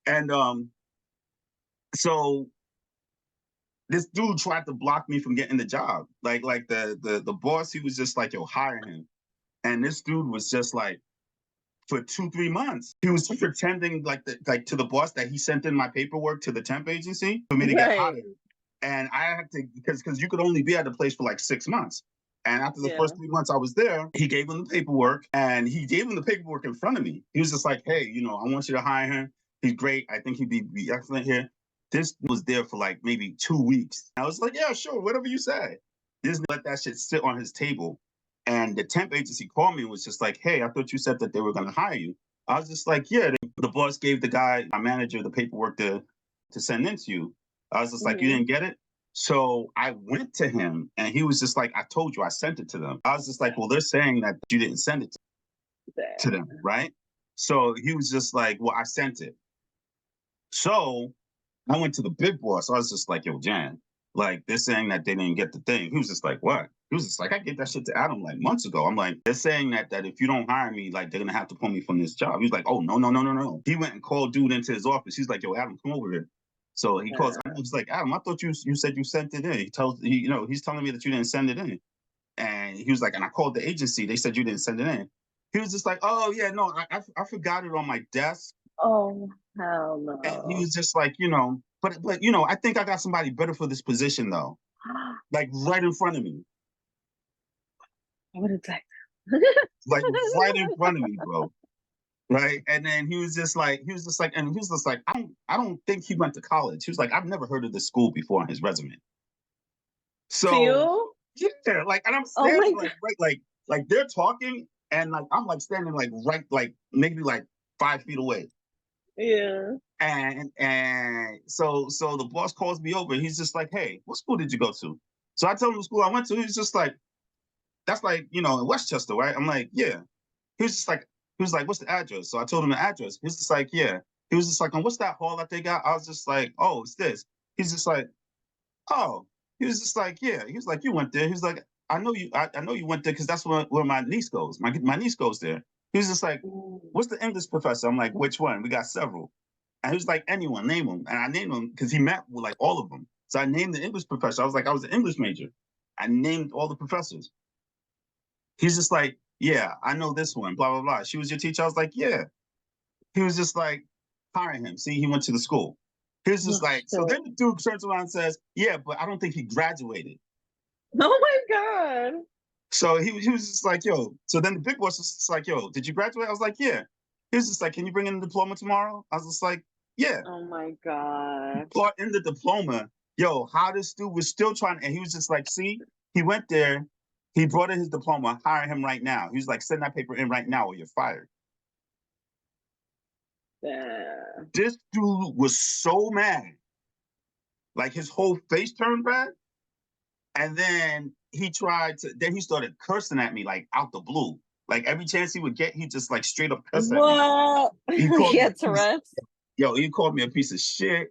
And so this dude tried to block me from getting the job. Like the boss, he was just like, yo, hire him. And this dude was just like, for 2, 3 months, he was pretending like to the boss that he sent in my paperwork to the temp agency for me to get Right. hired. And I had to, because you could only be at the place for like 6 months. And after the Yeah. first 3 months I was there, he gave him the paperwork, and he gave him the paperwork in front of me. He was just like, hey, I want you to hire him. He's great. I think he'd be excellent here. This was there for like maybe 2 weeks. I was like, yeah, sure, whatever you say. This let that shit sit on his table. And the temp agency called me and was just like, hey, I thought you said that they were going to hire you. I was just like, yeah, the boss gave the guy, my manager, the paperwork to send in to you. I was just like, you Hmm. didn't get it? So I went to him and he was just like, I told you I sent it to them. I was just like, well, they're saying that you didn't send it to them, right? So he was just like, well, I sent it. So I went to the big boss. I was just like, yo, Jan, like they're saying that they didn't get the thing. He was just like, what? He was just like, I gave that shit to Adam like months ago. I'm like, they're saying that if you don't hire me, like they're gonna have to pull me from this job. He was like, oh no, no, no, no, no. He went and called dude into his office. He's like, yo, Adam, come over here. So he calls. I was like, Adam, I thought you said you sent it in. He's telling me that you didn't send it in. And he was like, and I called the agency. They said you didn't send it in. He was just like, oh yeah, no, I forgot it on my desk. Oh, hell And he no. was just like, but I think I got somebody better for this position though. Like right in front of me. What a text. Like right in front of me, bro. Right. And then and he was just like, I don't think he went to college. He was like, I've never heard of this school before on his resume. To So you? yeah, like, and I'm Oh standing my like god. right, like they're talking, and like I'm like standing like right, like maybe like 5 feet away. Yeah. And so the boss calls me over. He's just like, hey, what school did you go to? So I tell him the school I went to. He's just like, that's like, in Westchester, right? I'm like, yeah. He was just like, he was like, what's the address? So I told him the address. He was just like, yeah. He was just like, and what's that hall that they got? I was just like, oh, it's this. He's just like, oh. He was just like, yeah. He was like, you went there. He was like, I know you went there because that's where my niece goes. My niece goes there. He was just like, Mm. what's the English professor? I'm like, which one? We got several. And he was like, anyone, name them. And I named them because he met with like all of them. So I named the English professor. I was like, I was an English major. I named all the professors. He's just like, yeah, I know this one, blah, blah, blah. She was your teacher? I was like, yeah. He was just like, hire him. See, he went to the school. He was Oh just like, so shit. then the dude turns around and says, yeah, but I don't think he graduated. Oh my god. So he was just like, yo. So then the big boss was just like, yo, did you graduate? I was like, yeah. He was just like, can you bring in the diploma tomorrow? I was just like, yeah. Oh my god. Brought in the diploma. Yo, how this dude was still trying, and he was just like, see, he went there, he brought in his diploma, hire him right now. He was like, send that paper in right now or you're fired. Yeah. This dude was so mad. Like his whole face turned red. And then then he started cursing at me like out the blue. Like every chance he would get, he just like straight up cuss at me. What? He called He me had a piece, Tourette's? yo, he called me a piece of shit.